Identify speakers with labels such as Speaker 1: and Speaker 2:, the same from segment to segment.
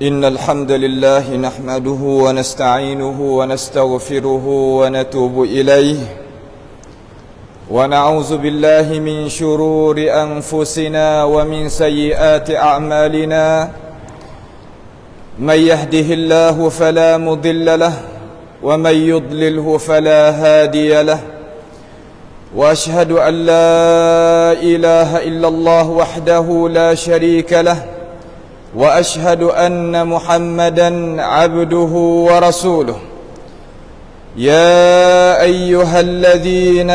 Speaker 1: إن الحمد لله نحمده ونستعينه ونستغفره ونتوب إليه ونعوذ بالله من شرور أنفسنا ومن سيئات أعمالنا من يهده الله فلا مضل له ومن يضلله فلا هادي له وأشهد أن لا إله إلا الله وحده لا شريك له وأشهد أن محمدا عبده ورسوله يا أيها الذين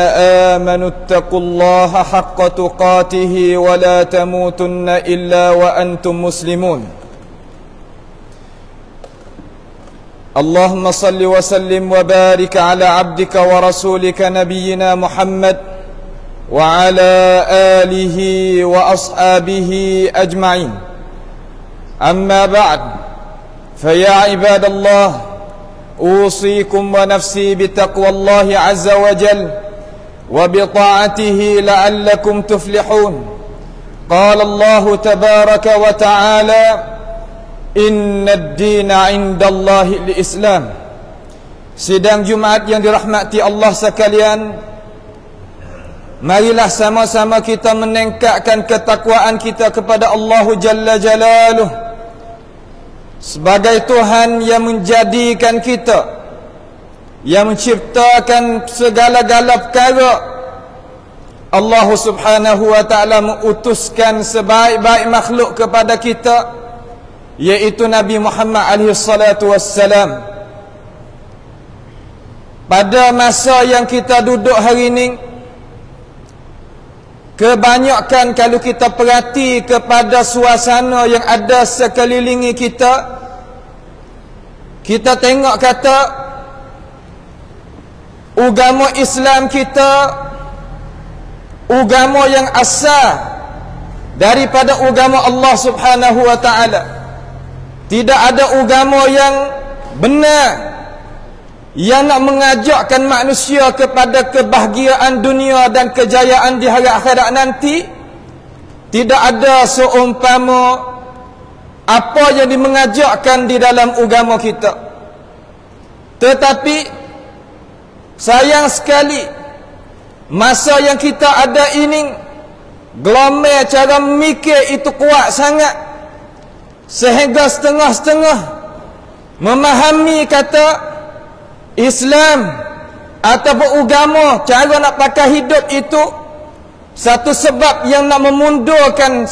Speaker 1: آمنوا اتقوا الله حق تقاته ولا تموتن إلا وأنتم مسلمون اللهم صل وسلم وبارك على عبدك ورسولك نبينا محمد وعلى آله وأصحابه أجمعين أما بعد فيا عباد الله أوصيكم ونفسي بتقوى الله عز وجل وبطاعته لعلكم تفلحون قال الله تبارك وتعالى إن الدين عند الله الإسلام. Sidang Jumaat yang dirahmati Allah sekalian, marilah sama-sama kita meningkatkan ketakwaan kita kepada Allah Jalla Jalaluh sebagai Tuhan yang menjadikan kita, yang menciptakan segala-gala perkara. Allah Subhanahu wa ta'ala mengutuskan sebaik-baik makhluk kepada kita, yaitu Nabi Muhammad alaihi salatu wassalam. Pada masa yang kita duduk hari ini, kebanyakan kalau kita perhati kepada suasana yang ada sekelilingi kita, kita tengok kata agama Islam kita, agama yang asal daripada agama Allah Subhanahu wa ta'ala. Tidak ada agama yang benar yang nak mengajakkan manusia kepada kebahagiaan dunia dan kejayaan di hari akhirat nanti. Tidak ada seumpama apa yang dimengajakkan di dalam agama kita. Tetapi sayang sekali, masa yang kita ada ini, gelombang cara mikir itu kuat sangat, sehingga setengah-setengah memahami kata Islam atau agama, cara nak pakai hidup itu satu sebab yang nak memundurkan,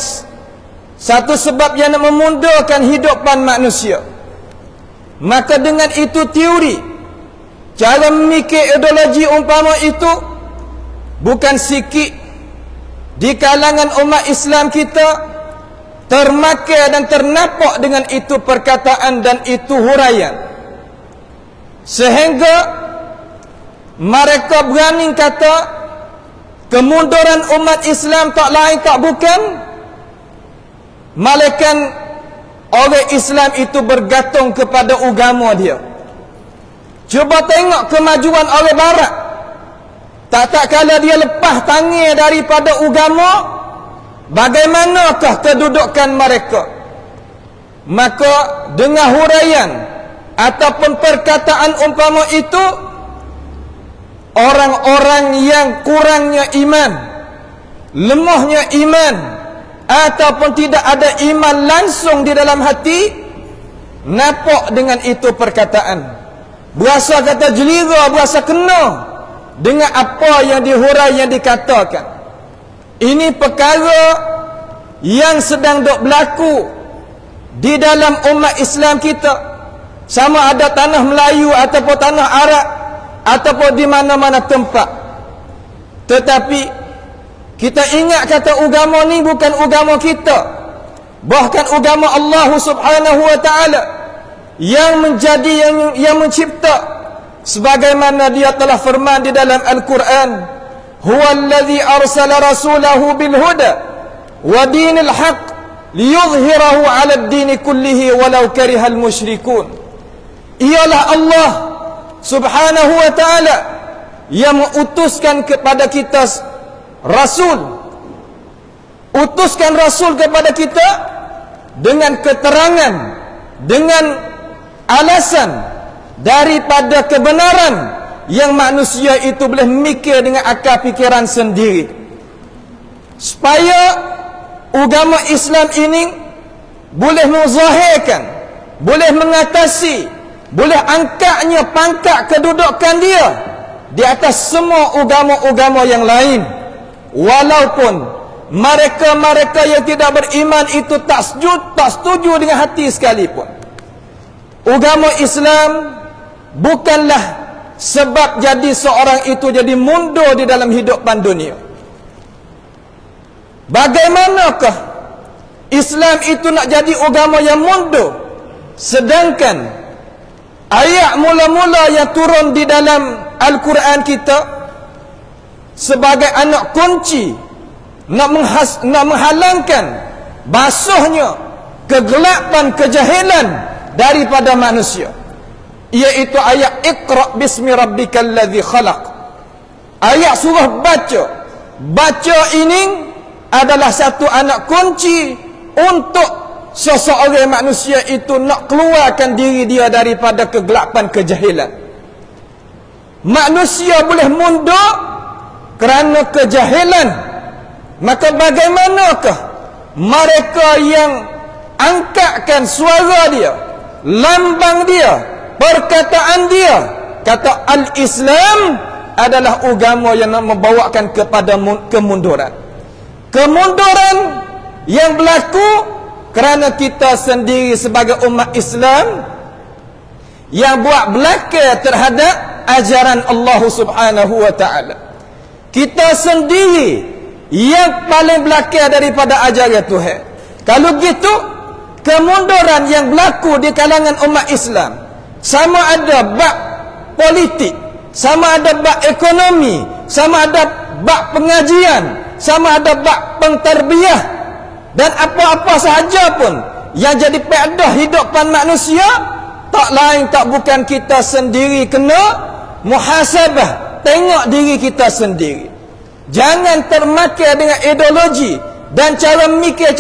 Speaker 1: satu sebab yang nak memundurkan hidupan manusia. Maka dengan itu teori, cara memikir ideologi umpama itu bukan sikit di kalangan umat Islam kita termakai dan ternampak dengan itu perkataan dan itu huraian, sehingga mereka berani kata kemunduran umat Islam tak lain tak bukan malaikat orang Islam itu bergantung kepada agama dia. Cuba tengok kemajuan orang barat, tak kala dia lepas tangan daripada agama, bagaimanakah kedudukan mereka? Maka dengan huraian ataupun perkataan umpama itu, orang-orang yang kurangnya iman, lemahnya iman, ataupun tidak ada iman langsung di dalam hati, nampak dengan itu perkataan, berasa kata jelira, berasa kena dengan apa yang dihurai, yang dikatakan. Ini perkara yang sedang dok berlaku di dalam umat Islam kita, sama ada tanah Melayu ataupun tanah Arab ataupun di mana-mana tempat. Tetapi kita ingat kata agama ni bukan agama kita, bahkan agama Allah Subhanahu wa ta'ala yang menjadi yang mencipta, sebagaimana dia telah firman di dalam Al-Quran, huwallazi arsala rasulahu bil huda wa dinil haq liyuzhirahu 'ala ad-din kullihi walau karihal musyrikun. Ialah Allah Subhanahu wa ta'ala yang mengutuskan kepada kita rasul, utuskan rasul kepada kita dengan keterangan dengan alasan daripada kebenaran yang manusia itu boleh mikir dengan akal fikiran sendiri, supaya agama Islam ini boleh menzahirkan, boleh mengatasi, boleh angkatnya pangkat kedudukan dia di atas semua agama-agama yang lain. Walaupun mereka-mereka yang tidak beriman itu tak setuju dengan hati sekalipun. Agama Islam bukanlah sebab jadi seorang itu jadi mundur di dalam hidupan dunia. Bagaimanakah Islam itu nak jadi agama yang mundur, sedangkan ayat mula-mula yang turun di dalam Al-Quran kita sebagai anak kunci nak menghalangkan basuhnya kegelapan kejahilan daripada manusia, iaitu ayat Iqra bismi rabbikal ladzi khalaq. Ayat surah baca ini adalah satu anak kunci untuk seseorang manusia itu nak keluarkan diri dia daripada kegelapan kejahilan. Manusia boleh mundur kerana kejahilan, maka bagaimanakah mereka yang angkatkan suara dia, lambang dia, perkataan dia, kata al-Islam adalah agama yang membawakan kepada kemunduran. Kemunduran yang berlaku kerana kita sendiri sebagai umat Islam yang buat belaka terhadap ajaran Allah Subhanahu wa ta'ala. Kita sendiri yang paling belaka daripada ajaran Tuhan. Kalau gitu, kemunduran yang berlaku di kalangan umat Islam, sama ada bab politik, sama ada bab ekonomi, sama ada bab pengajian, sama ada bab pentarbiah, dan apa-apa sahaja pun yang jadi pedah hidupan manusia, tak lain tak bukan kita sendiri kena muhasabah, tengok diri kita sendiri. Jangan termakan dengan ideologi dan cara mikir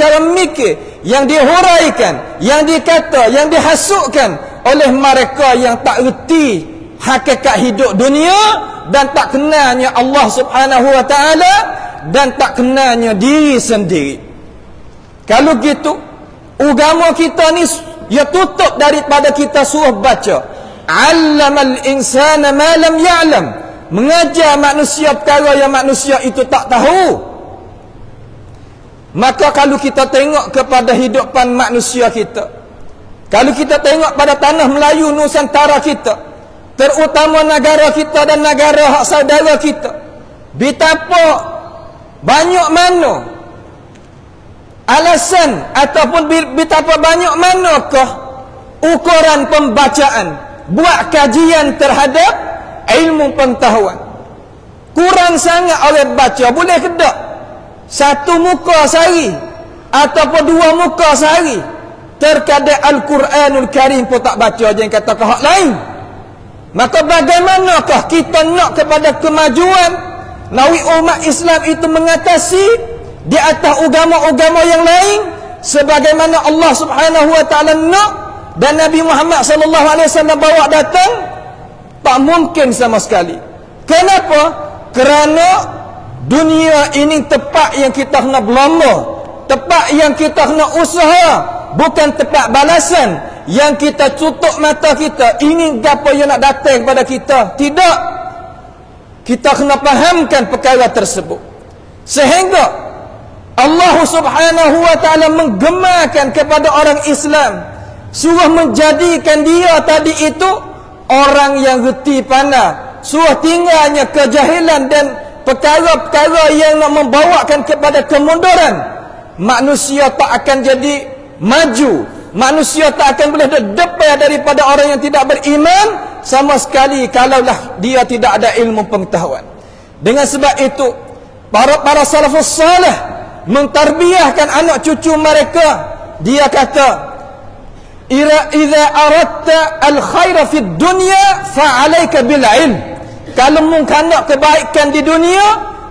Speaker 1: yang dihuraikan, yang dikata, yang dihasukkan oleh mereka yang tak reti hakikat hidup dunia dan tak kenalnya Allah Subhanahu wa ta'ala dan tak kenalnya diri sendiri. Kalau gitu, agama kita ni ya tutup daripada kita suruh baca allamal insana ma lam ya'lam, mengajar manusia perkara yang manusia itu tak tahu. Maka kalau kita tengok kepada hidupan manusia kita, kalau kita tengok pada tanah Melayu Nusantara kita, terutama negara kita dan negara hak saudara kita, betapa banyak mana alasan ataupun betapa banyak manakah ukuran pembacaan buat kajian terhadap ilmu pengetahuan. Kurang sangat orang baca, boleh ke tak satu muka sehari ataupun dua muka sehari, terkadang Al-Quranul Karim pun tak baca, jangan kata ke hak lain. Maka bagaimanakah kita nak kepada kemajuan nawi umat Islam itu mengatasi di atas agama-agama yang lain sebagaimana Allah Subhanahu wa ta'ala nak dan Nabi Muhammad sallallahu alaihi wasallam bawa datang? Tak mungkin sama sekali. Kenapa? Kerana dunia ini tempat yang kita kena berlomba, tempat yang kita kena usaha, bukan tempat balasan yang kita tutup mata kita ingin apa yang nak datang kepada kita. Tidak. Kita kena fahamkan perkara tersebut, sehingga Allah Subhanahu wa ta'ala menggemarkan kepada orang Islam, suruh menjadikan dia tadi itu orang yang reti pandai, suruh tinggalnya kejahilan dan perkara-perkara yang nak membawakan kepada kemunduran. Manusia tak akan jadi maju, manusia tak akan boleh depan daripada orang yang tidak beriman sama sekali kalaulah dia tidak ada ilmu pengetahuan. Dengan sebab itu para salafus salih mentarbiahkan anak cucu mereka. Dia kata, idza aradta al-khaira fid dunya fa 'alaika bil ilm. Kalau mungkin nak kebaikan di dunia,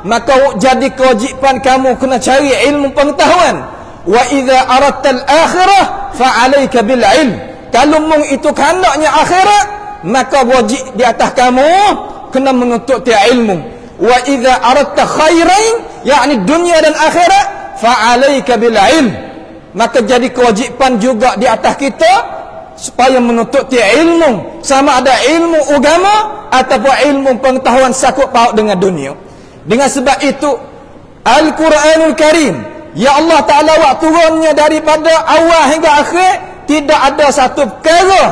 Speaker 1: maka jadi kewajipan kamu kena cari ilmu pengetahuan. Wa idza aradta al-akhirah fa 'alaika bil ilm. Kalau mung itu kehendaknya akhirat, maka wajib di atas kamu kena menuntut ilmu. Wa idza aradta khairan, yakni dunia dan akhirat, fa alayka bil ilm. Maka jadi kewajipan juga di atas kita supaya menuntut ilmu, sama ada ilmu agama ataupun ilmu pengetahuan sakut paut dengan dunia. Dengan sebab itu Al-Quranul Karim, ya Allah Ta'ala waktu turunnya daripada awal hingga akhir, tidak ada satu perkara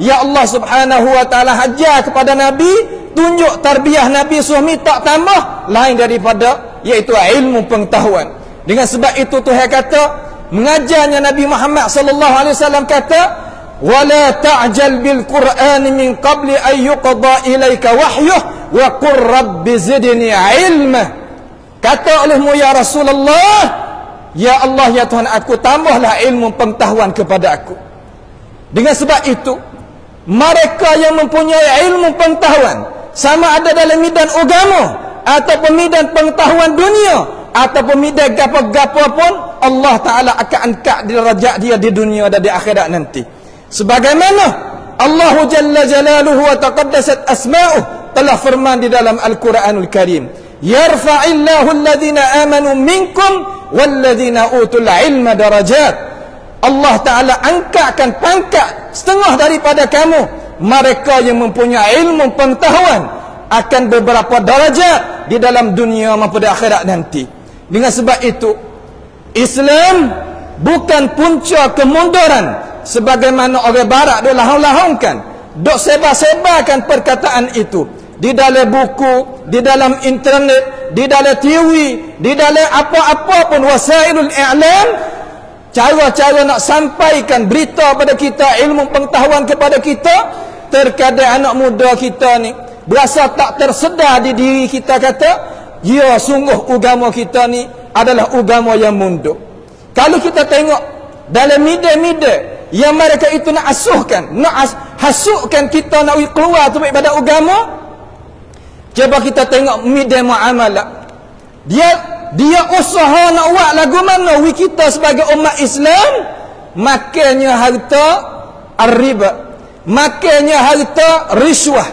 Speaker 1: ya Allah Subhanahu Wa Ta'ala hajar kepada Nabi, tunjuk tarbiyah Nabi suami tak tambah lain daripada iaitu ilmu pengetahuan. Dengan sebab itu Tuhan kata, mengajarnya Nabi Muhammad sallallahu alaihi wasallam kata, wala ta'jal bil Qur'an min qabli an yuqda ilaika wahyuh wa qur rabbi zidni ilma. Kata olehmu ya Rasulullah, ya Allah ya Tuhan aku, tambahlah ilmu pengetahuan kepada aku. Dengan sebab itu mereka yang mempunyai ilmu pengetahuan, sama ada dalam medan agama ataupun medan pengetahuan dunia ataupun medan gapo-gapo pun, Allah Ta'ala akan angkat derajat dia di dunia dan di akhirat nanti. Sebagaimana Allah Jalla Jalaluhu wa taqaddasat asma'uh telah firman di dalam Al-Quranul Karim, yarfa'illahu alladhina amanu minkum walladhina utul ilma darajat. Allah Ta'ala angkatkan pangkat setengah daripada kamu, mereka yang mempunyai ilmu pengetahuan akan beberapa darajat di dalam dunia maupun di akhirat nanti. Dengan sebab itu Islam bukan punca kemunduran sebagaimana orang barat duk lahong-lahongkan, duk sebar-sebarkan perkataan itu di dalam buku, di dalam internet, di dalam TV, di dalam apa-apa pun wasailul i'lam. Cara-cara nak sampaikan berita pada kita, ilmu pengetahuan kepada kita, terkadang anak muda kita ni berasa tak tersedar di diri kita, kata ya sungguh agama kita ni adalah agama yang mundur. Kalau kita tengok dalam media-media yang mereka itu nak asuhkan, nak hasukkan kita nak keluar tu daripada agama, cuba kita tengok media muamalah. Dia usaha nak buat lagu mana kita sebagai umat Islam, makanya harta ar-riba, makanya harta riswah,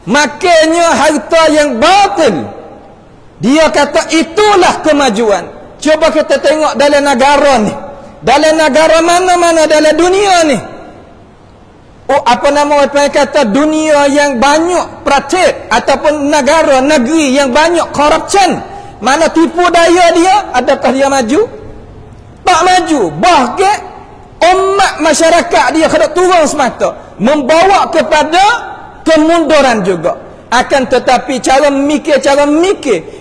Speaker 1: makanya harta yang batil. Dia kata itulah kemajuan. Cuba kita tengok dalam negara ni, dalam negara mana-mana dalam dunia ni, kata dunia yang banyak praktik ataupun negara negeri yang banyak corruption, mana tipu daya dia, adakah dia maju? Tak maju. Bahkan umat masyarakat dia kena turun semata, membawa kepada kemunduran juga. Akan tetapi cara mikir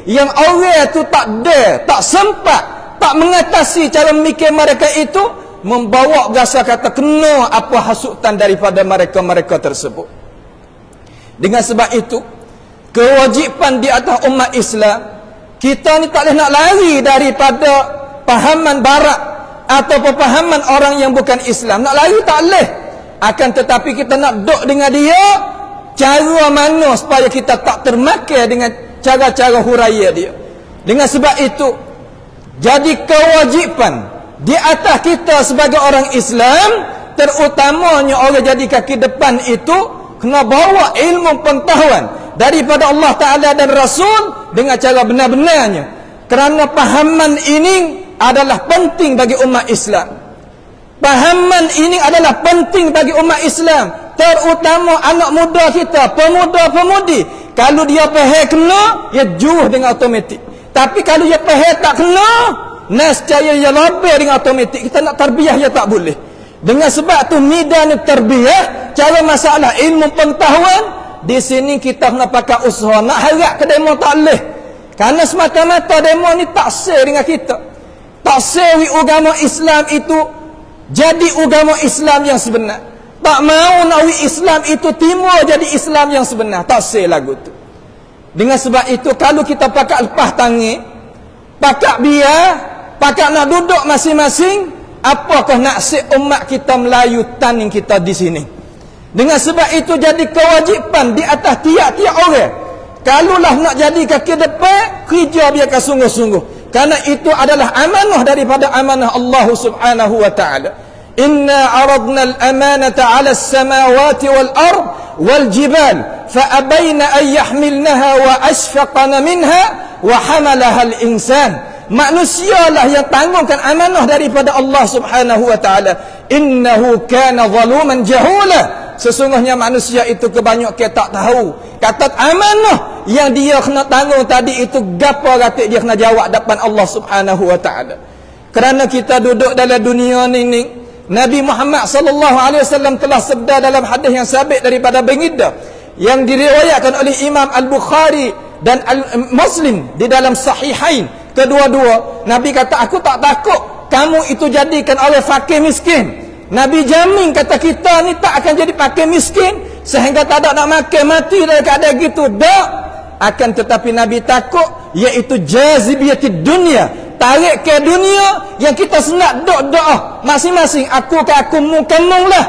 Speaker 1: yang orang tu tak ada, tak sempat, tak mengatasi cara mikir mereka itu, membawa rasa kata kena apa hasutan daripada mereka tersebut. Dengan sebab itu kewajipan di atas umat Islam, kita ni tak boleh nak lari daripada pahaman barat atau pemahaman orang yang bukan Islam. Nak lari tak boleh. Akan tetapi kita nak duduk dengan dia, cara mana supaya kita tak termakan dengan cara-cara huraya dia. Dengan sebab itu jadi kewajipan di atas kita sebagai orang Islam, terutamanya orang jadi kaki depan itu, kena bawa ilmu pengetahuan daripada Allah Ta'ala dan Rasul dengan cara benar-benarnya. Kerana pahaman ini adalah penting bagi umat Islam. Pahaman ini adalah penting bagi umat Islam, terutama anak muda kita, pemuda-pemudi. Kalau dia faham kena, dia juh dengan automatik. Tapi kalau dia faham tak kena, nescaya dia lebih dengan automatik. Kita nak tarbiyah dia tak boleh. Dengan sebab tu medan tarbiyah, cara masalah ilmu pengetahuan, di sini kita kena pakai usaha. Nak harap ke demo tak boleh. Karena semata-mata demo ni tak sel dengan kita. Tak sel agama Islam itu jadi agama Islam yang sebenar. Tak mau nak Islam itu timur jadi Islam yang sebenar. Tak sel lagu tu. Dengan sebab itu kalau kita pakai lepas tangan, pakai biar, pakai nak duduk masing-masing, apakah nasib umat kita Melayu taning kita di sini? Dengan sebab itu jadi kewajipan di atas tiap-tiap orang. Kalulah nak jadi kaki depan, kerja biarkan sungguh-sungguh. Karena itu adalah amanah daripada amanah Allah Subhanahu wa ta'ala. inna aradna al-amanata 'ala as-samawati wal-ard wal-jibal fa abayna an yahmilnaha wa ashfaqna minha wa hamalaha al-insan. Manusialah yang tanggungkan amanah daripada Allah Subhanahu wa taala. Innahu kana zaluman jahula. Sesungguhnya manusia itu kebanyakan tak tahu. Kata amanah yang dia kena tanggung tadi itu gapo kata dia kena jawab depan Allah Subhanahu wa taala. Kerana kita duduk dalam dunia ni, Nabi Muhammad sallallahu alaihi wasallam telah sabda dalam hadis yang sabit daripada baginda yang diriwayatkan oleh Imam Al-Bukhari dan Muslim di dalam sahihain. Kedua-dua Nabi kata, aku tak takut kamu itu jadikan oleh fakir miskin. Nabi jamin kata kita ni tak akan jadi fakir miskin sehingga tak ada nak makan mati dalam keadaan gitu. Tak. Akan tetapi Nabi takut iaitu jazibiyatid dunia, tarik ke dunia yang kita senang doa masing-masing aku ke aku mu kamu lah,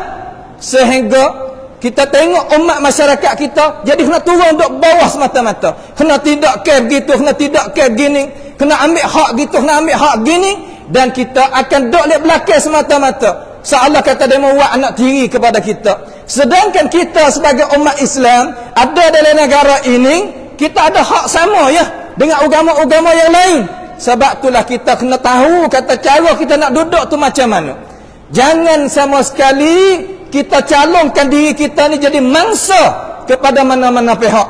Speaker 1: sehingga kita tengok umat masyarakat kita jadi kena turun duk bawah semata-mata, kena tidak ke begitu, kena tidak ke gini, kena ambil hak gitu, kena ambil hak gini, dan kita akan duk lek belakang semata-mata seolah kata dia mau buat anak tiri kepada kita. Sedangkan kita sebagai umat Islam ada dalam negara ini, kita ada hak sama ya dengan agama-agama yang lain. Sebab itulah kita kena tahu kata cara kita nak duduk tu macam mana. Jangan sama sekali kita calonkan diri kita ni jadi mangsa kepada mana-mana pihak.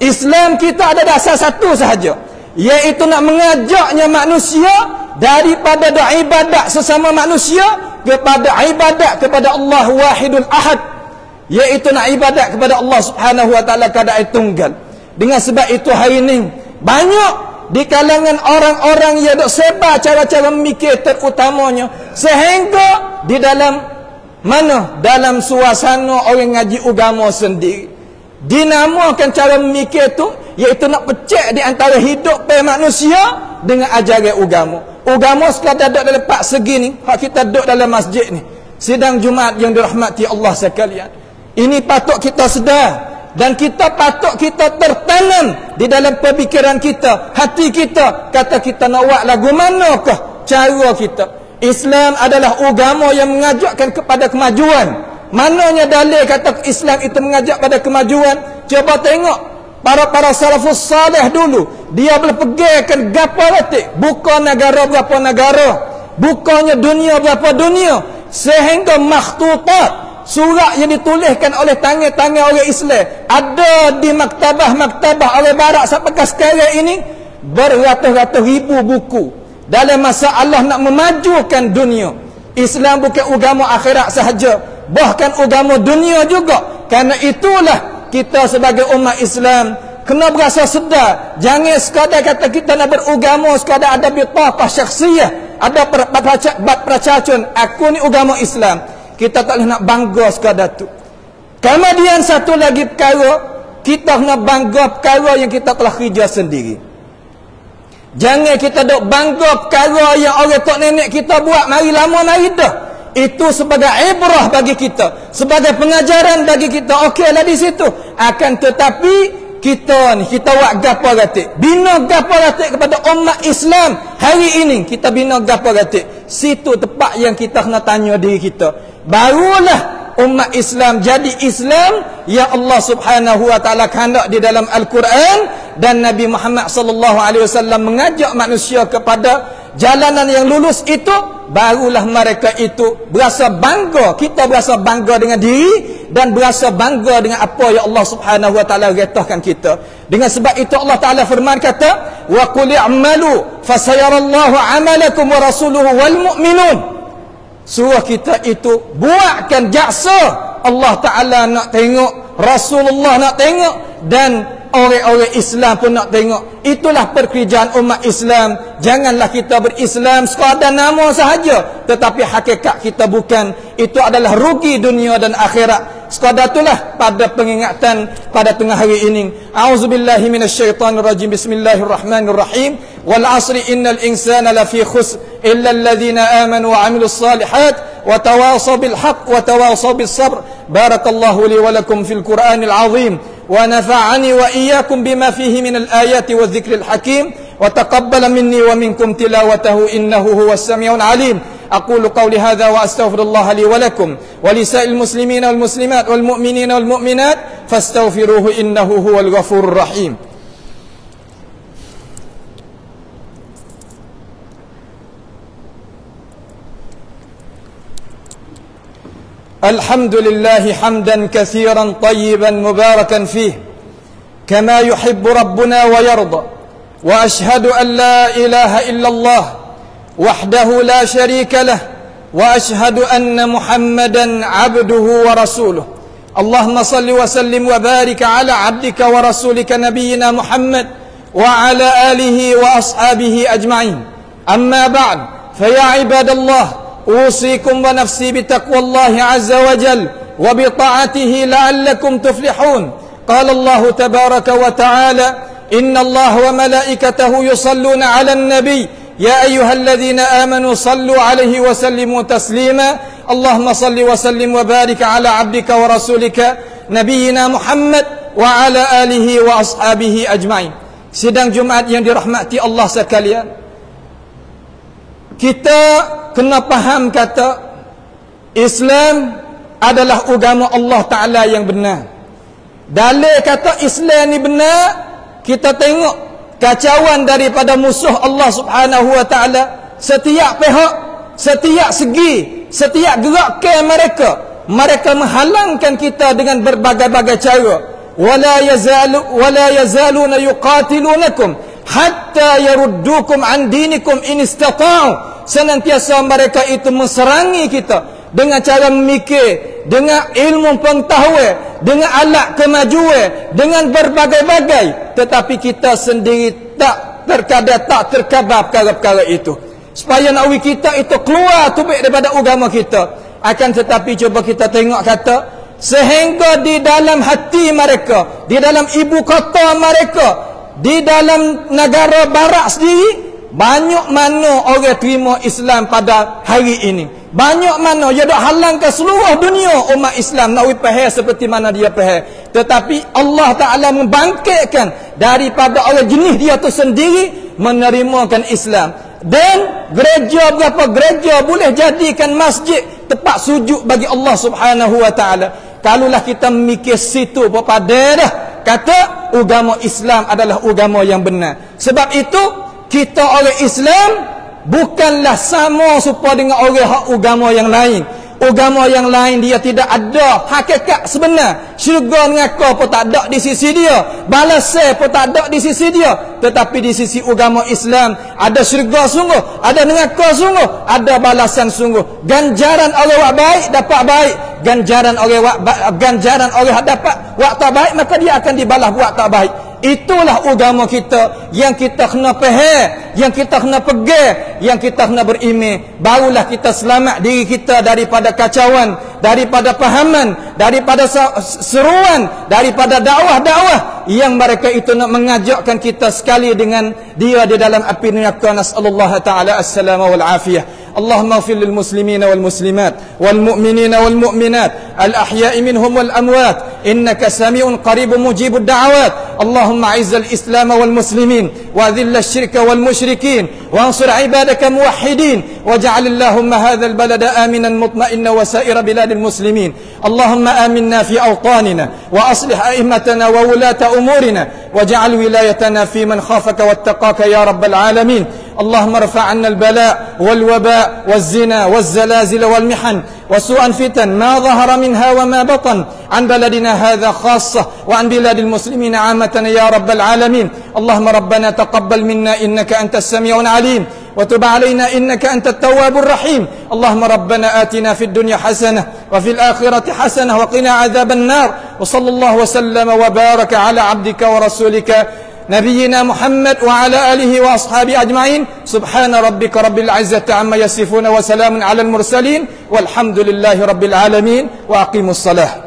Speaker 1: Islam kita ada dasar satu sahaja, iaitu nak mengajaknya manusia daripada ibadat sesama manusia kepada ibadat kepada Allah Wahidul Ahad, iaitu nak ibadat kepada Allah Subhanahu wa taala keadaan tunggal. Dengan sebab itu hari ini banyak di kalangan orang-orang yang dok sebar cara-cara memikir terutamanya sehingga di dalam mana dalam suasana orang ngaji agama sendiri dinamakan cara memikir tu iaitu nak pecah di antara hidup manusia dengan ajaran agama. Agama sekadar duduk dalam empat segi ni, hak kita duduk dalam masjid ni, sidang Jumaat yang dirahmati Allah sekalian. Ini patut kita sedar dan kita patut kita tertanam di dalam pemikiran kita, hati kita. Kata kita nak buat lagu manakah cara kita. Islam adalah agama yang mengajakkan kepada kemajuan. Mananya dalil kata Islam itu mengajak pada kemajuan? Coba tengok para salafus salih dulu, dia boleh pegangkan gapo ratik, buka negara berapa negara, bukanya dunia berapa dunia, sehingga makhtutat, surat yang dituliskan oleh tangan-tangan orang Islam ada di maktabah-maktabah orang barat sampai sekarang ini beratus-ratus ribu buku dalam masalah nak memajukan dunia. Islam bukan agama akhirat sahaja, bahkan agama dunia juga. Karena itulah kita sebagai umat Islam kena berasa sedar. Jangan sekadar kata kita nak beragama sekadar ada bitaqah syakhsiyah, ada percacun aku ni agama Islam. Kita tak boleh nak bangga sekadar tu. Kemudian satu lagi perkara, kita kena bangga perkara yang kita telah kerja sendiri. Jangan kita duk bangga perkara yang orang tok nenek kita buat mari lama mari dah. Itu sebagai ibrah bagi kita, sebagai pengajaran bagi kita. Okeylah di situ. Akan tetapi kita ni kita buat gapo gatik, bina gapo gatik kepada umat Islam hari ini, kita bina gapo gatik. Situ tempat yang kita kena tanya diri kita. Barulah umat Islam jadi Islam yang Allah Subhanahu wa taala kehendak di dalam Al-Quran, dan Nabi Muhammad sallallahu alaihi wasallam mengajak manusia kepada jalanan yang lurus itu. Barulah mereka itu berasa bangga, kita berasa bangga dengan diri dan berasa bangga dengan apa yang Allah Subhanahu wa taala retahkan kita. Dengan sebab itu Allah Taala firman kata, wa qul i'malu fasayarallahu 'amalakum wa rasuluhu wal mu'minun. Suruh kita itu buatkan jaksa, Allah Taala nak tengok, Rasulullah nak tengok, dan orang-orang Islam pun nak tengok. Itulah pekerjaan umat Islam. Janganlah kita berislam sekadar nama sahaja, tetapi hakikat kita bukan. Itu adalah rugi dunia dan akhirat. Sekadar itulah pada pengingatan pada tengah hari ini. A'udzubillahi minasyaitonirrajim. Bismillahirrahmanirrahim. Wal 'asri innal insana lafi khusr illa alladhina amanu wa 'amilus salihat wa tawasaw bil haqq wa tawasaw bis sabr. Barakallahu li wa lakum fil Qur'anil 'azim. ونفعني وإياكم بما فيه من الآيات والذكر الحكيم وتقبل مني ومنكم تلاوته إنه هو السميع العليم aqulu qawli hadza wa astaghfirullah li wa lakum wa lisa'il muslimina wal muslimat wal mu'minina wal mu'minat fastaghfiruhu innahu huwal ghafurur rahim. الحمد لله حمدا كثيرا طيبا مباركا فيه كما يحب ربنا ويرضى وأشهد أن لا إله إلا الله وحده لا شريك له وأشهد أن محمدا عبده ورسوله اللهم صل وسلم وبارك على عبدك ورسولك نبينا محمد وعلى آله وأصحابه أجمعين أما بعد فيا عباد الله أوصيكم ونفسي بتقوى الله عز وجل وبطاعته لعلكم تفلحون قال الله تبارك وتعالى إن الله وملائكته يصلون على النبي يا أيها الذين آمنوا صلوا عليه وسلموا تسليما اللهم صل وسلم وبارك على عبدك ورسولك نبينا محمد وعلى آله وأصحابه أجمعين. Sidang Jumaat yang dirahmati Allah sekalian, kita kena faham kata Islam adalah agama Allah Ta'ala yang benar. Dalil kata Islam ni benar, kita tengok kacauan daripada musuh Allah Subhanahu Wa Ta'ala. Setiap pihak, setiap segi, setiap gerakan mereka menghalangkan kita dengan berbagai-bagai cara. Wala yazaluna yuqatilunakum hatta yaruddukum an dinikum in istata'u. Senantiasa mereka itu menserangi kita dengan cara memikir, dengan ilmu pengetahuan, dengan alat kemajuan, dengan berbagai-bagai, tetapi kita sendiri tak terkabar perkara-perkara itu. Supaya nak kita itu keluar tubik daripada agama kita. Akan tetapi cuba kita tengok kata, sehingga di dalam hati mereka, di dalam ibu kota mereka, di dalam negara barat sendiri, banyak mana orang terima Islam pada hari ini. Banyak mana dia dah halangkan seluruh dunia umat Islam nak faham seperti mana dia faham. Tetapi Allah Ta'ala membangkitkan daripada orang jenis dia tu sendiri menerimakan Islam. Dan gereja, berapa gereja boleh jadikan masjid tempat sujud bagi Allah Subhanahu Wa Ta'ala. Kalaulah kita mikir situ pada dah kata agama Islam adalah agama yang benar. Sebab itu kita orang Islam bukanlah sama serupa dengan orang agama yang lain. Agama yang lain dia tidak ada hakikat sebenar. Syurga neraka pun tak ada di sisi dia, balasan pun tak ada di sisi dia. Tetapi di sisi agama Islam ada syurga sungguh, ada neraka sungguh, ada balasan sungguh. Ganjaran orang buat baik dapat baik, ganjaran orang dapat buat tak baik, maka dia akan dibalas buat tak baik. Itulah agama kita yang kita kena faham, yang kita kena pegang, yang kita kena beriman. Barulah kita selamat diri kita daripada kacauan, daripada pahaman, daripada seruan, daripada dakwah-dakwah yang mereka itu nak mengajakkan kita sekali dengan dia di dalam api neraka. Nasallallahu ta'ala as-salama wal afiyah. اللهم اغفر للمسلمين والمسلمات والمؤمنين والمؤمنات الأحياء منهم والأموات إنك سميع قريب مجيب الدعوات اللهم أعز الإسلام والمسلمين وأذل الشرك والمشركين وانصر عبادك موحدين واجعل اللهم هذا البلد آمنا مطمئنا وسائر بلاد المسلمين اللهم آمنا في أوطاننا وأصلح أئمتنا وولاة أمورنا واجعل ولايتنا في من خافك واتقاك يا رب العالمين اللهم ارفع عنا البلاء والوباء والزنا والزلازل والمحن وسوء الفتن ما ظهر منها وما بطن عن بلدنا هذا خاصة وعن بلاد المسلمين عامة يا رب العالمين اللهم ربنا تقبل منا إنك أنت السميع العليم وتب علينا إنك أنت التواب الرحيم اللهم ربنا آتنا في الدنيا حسنة وفي الآخرة حسنة وقنا عذاب النار وصلى الله وسلم وبارك على عبدك ورسولك نبينا محمد وعلى آله وأصحابه أجمعين سبحان ربك رب العزة عما يصفون وسلام على المرسلين والحمد لله رب العالمين وأقيموا الصلاة.